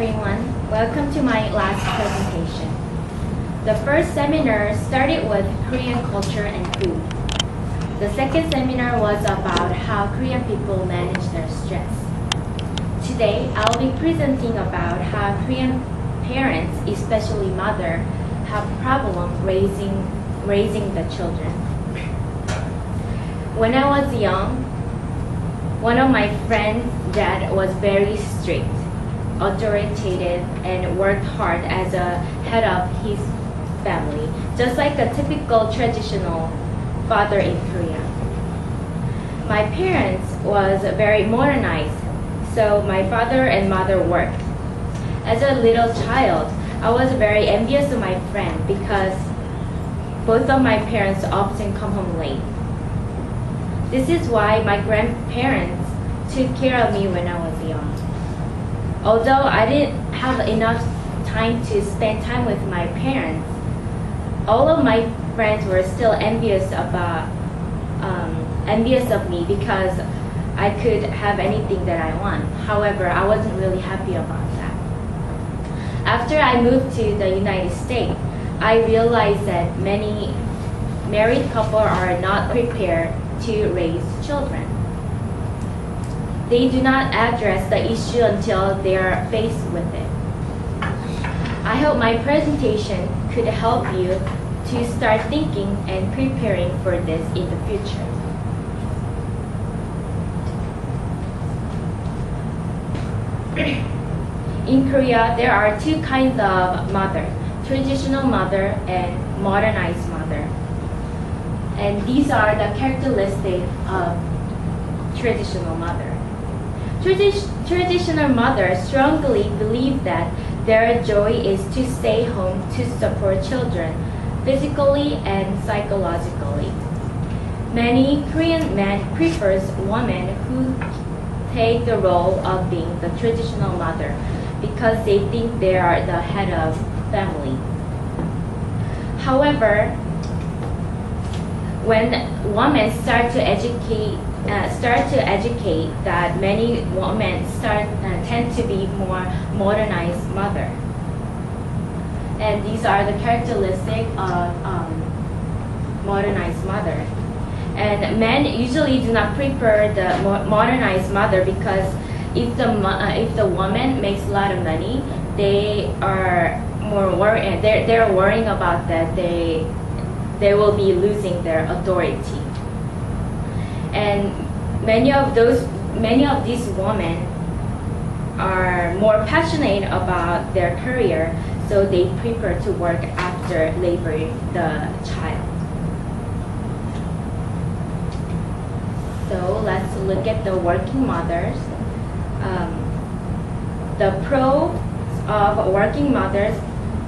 everyone. Welcome to my last presentation. The first seminar started with Korean culture and food. The second seminar was about how Korean people manage their stress. Today, I'll be presenting about how Korean parents, especially mother, have problem raising the children. When I was young, one of my friends' dad was very strict, authoritative, and worked hard as a head of his family, just like a typical traditional father in Korea. My parents was very modernized, so my father and mother worked. As a little child, I was very envious of my friend because both of my parents often come home late. This is why my grandparents took care of me when I was young. Although I didn't have enough time to spend time with my parents, all of my friends were still envious of me because I could have anything that I want. However, I wasn't really happy about that. After I moved to the United States, I realized that many married couples are not prepared to raise children. They do not address the issue until they are faced with it. I hope my presentation could help you to start thinking and preparing for this in the future. In Korea, there are two kinds of mother, traditional mother and modernized mother. And these are the characteristics of traditional mother. Traditional mothers strongly believe that their joy is to stay home to support children physically and psychologically. Many Korean men prefers women who take the role of being the traditional mother because they think they are the head of family. However, when women start to educate that many women tend to be more modernized mother. And these are the characteristics of modernized mother. And men usually do not prefer the modernized mother because if the woman makes a lot of money, they are more worried. They're worrying about that they will be losing their authority. And many of these women are more passionate about their career, so they prefer to work after laboring the child. So let's look at the working mothers. The pros of working mothers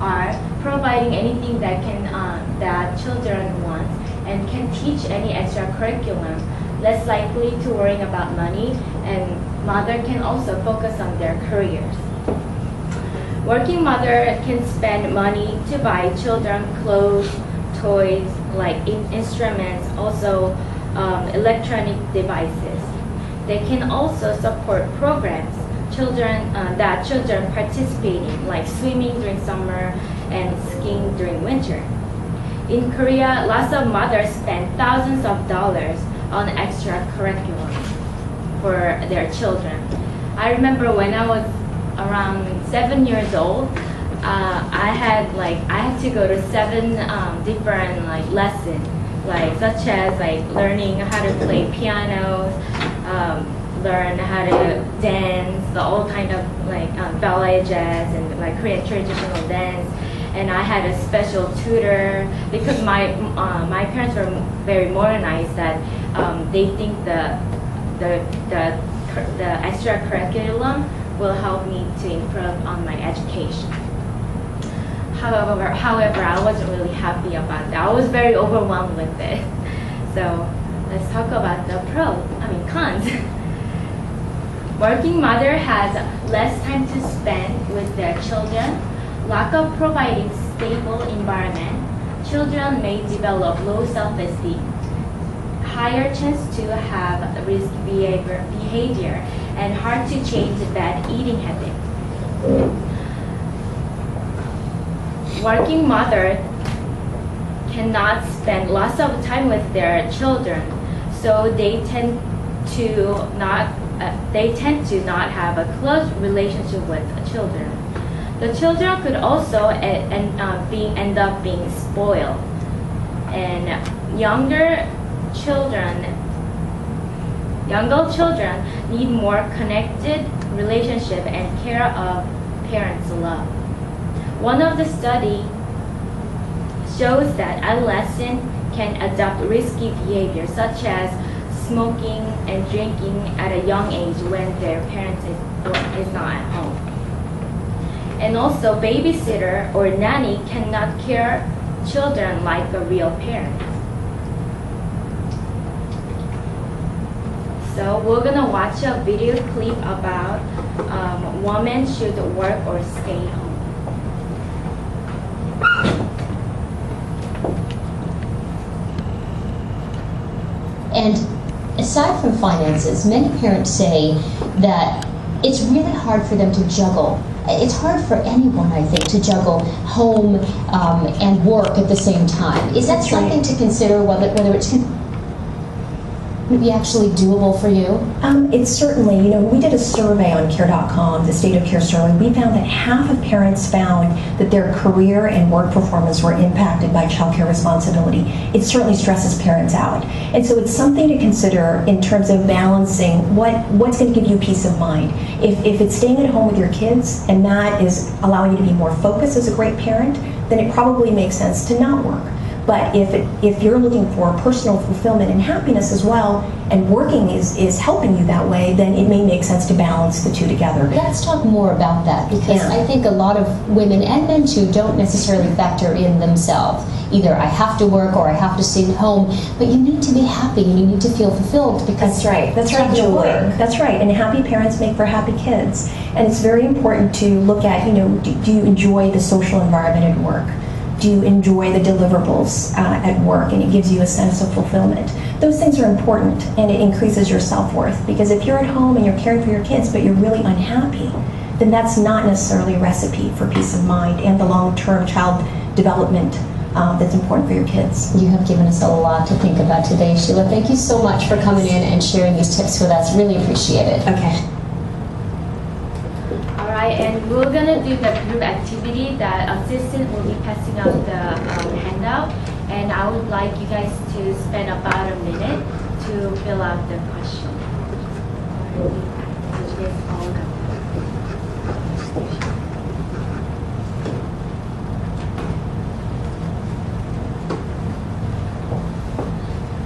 are providing anything that children want and can teach any extra curriculum, less likely to worrying about money, and mother can also focus on their careers. Working mother can spend money to buy children clothes, toys, like instruments, also electronic devices. They can also support programs that children participate in, like swimming during summer and skiing during winter. In Korea, lots of mothers spend thousands of dollars on extra curriculum for their children. I remember when I was around 7 years old, I had to go to 7 different lessons, such as learning how to play piano, learn how to dance, all kind of ballet, jazz, and Korean traditional dance. And I had a special tutor because my parents were very modernized that they think the extra curriculum will help me to improve on my education. However, I wasn't really happy about that. I was very overwhelmed with it. So let's talk about the cons. Working mother has less time to spend with their children, lack of providing stable environment, children may develop low self-esteem, higher chance to have risk behavior, and hard to change bad eating habits. Working mothers cannot spend lots of time with their children, so they tend to not have a close relationship with children. The children could also end up being spoiled, and younger children need more connected relationship and care of parents' love. One of the studies shows that adolescents can adopt risky behavior such as smoking and drinking at a young age when their parents is not at home. And also babysitter or nanny cannot care children like a real parent. So we're gonna watch a video clip about women should work or stay home. And aside from finances, many parents say that it's really hard for them to juggle. It's hard for anyone, I think, to juggle home and work at the same time. Is that something to consider, whether it's be actually doable for you? It's certainly, we did a survey on care.com, the State of Care survey. We found that half of parents found that their career and work performance were impacted by childcare responsibility. It certainly stresses parents out. And so it's something to consider in terms of balancing what's going to give you peace of mind. If it's staying at home with your kids and that is allowing you to be more focused as a great parent, then it probably makes sense to not work. But if you're looking for personal fulfillment and happiness as well, and working is helping you that way, then it may make sense to balance the two together. Let's talk more about that, because I think a lot of women and men too don't necessarily factor in themselves. Either I have to work or I have to stay at home, but you need to be happy and you need to feel fulfilled, because that's right, joy. That's right, and happy parents make for happy kids. And it's very important to look at, do you enjoy the social environment at work? Do you enjoy the deliverables at work, and it gives you a sense of fulfillment? Those things are important, and it increases your self-worth, because if you're at home and you're caring for your kids but you're really unhappy, then that's not necessarily a recipe for peace of mind and the long-term child development that's important for your kids. You have given us a lot to think about today, Sheila. Thank you so much for coming in and sharing these tips with us. Really appreciate it. Okay. And we're gonna do the group activity. That assistant will be passing out the handout, and I would like you guys to spend about a minute to fill out the question.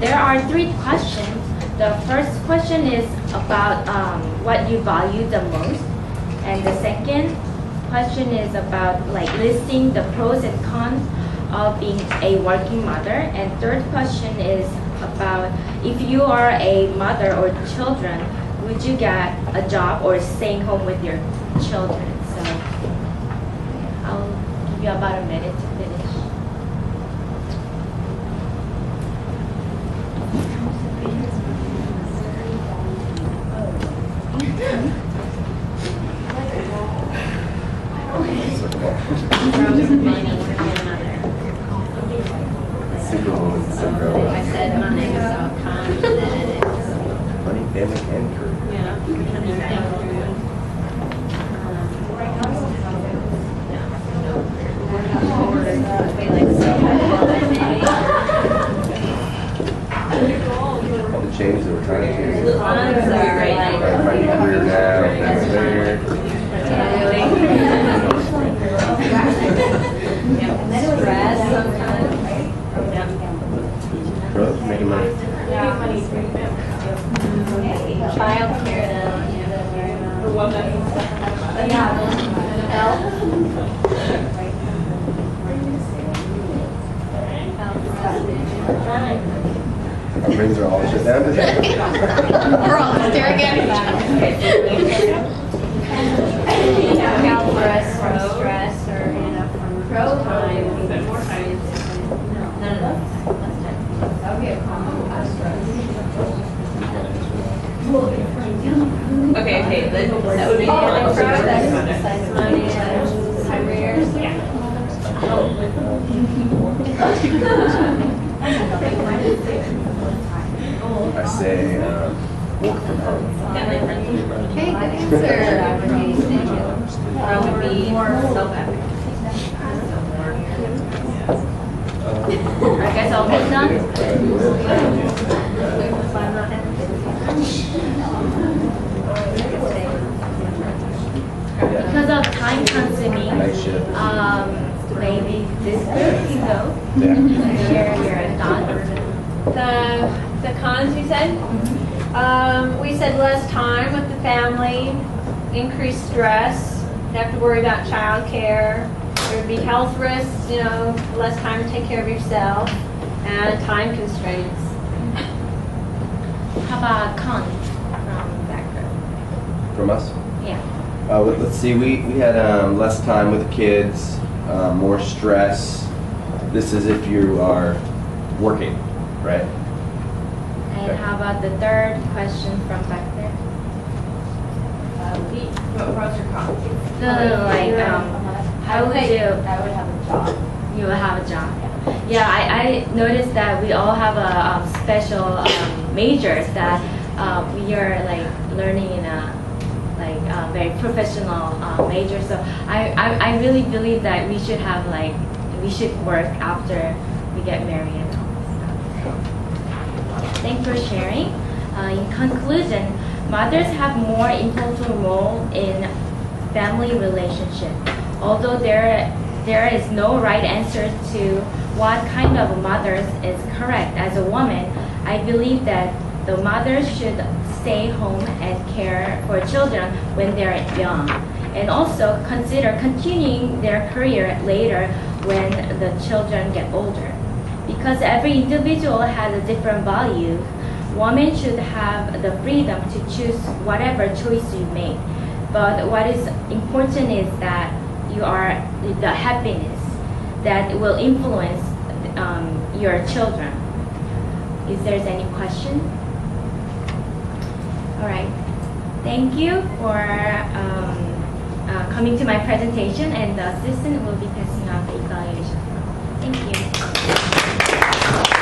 There are 3 questions. The first question is about what you value the most. And the second question is about listing the pros and cons of being a working mother. And third question is about if you are a mother or children, would you get a job or staying home with your children? So I'll give you about a minute to finish. I said money, so cons, and then it's money, family, and career. All the changes that we're trying to do. cons are right now. Finding a career now, that's there. Stress sometimes. Growth, making money. Child care though, health. Our brains are all shut down today. We're all staring at each other. Stress or pro time. Okay, That would be money and careers. I say work from home. Okay, good answer. That would be self-advocacy. Are you guys all good now? Because of time consuming, Night shift. maybe this group can go. Yeah. Share your thoughts. The cons we said? We said less time with the family, increased stress, you have to worry about childcare. There would be health risks, you know, less time to take care of yourself, and time constraints. How about cons from that group? From us? Yeah. Let's see, we had less time with the kids, more stress. This is if you are working, right? And how about the third question from back there? What's your cons? No, like, how would you, I would have a job. you will have a job? Yeah, I noticed that we all have a special majors that we are like learning in a very professional major. So I really believe that we should have we should work after we get married and all this stuff. Thanks for sharing. In conclusion, mothers have more important role in family relationship. Although there is no right answer to what kind of mothers is correct. As a woman, I believe that the mothers should stay home and care for children when they're young, and also consider continuing their career later when the children get older. Because every individual has a different value, women should have the freedom to choose whatever choice you make. But what is important is that you are the happiness that will influence your children. Is there any question? All right. Thank you for coming to my presentation, and the assistant will be passing out the evaluation. Thank you.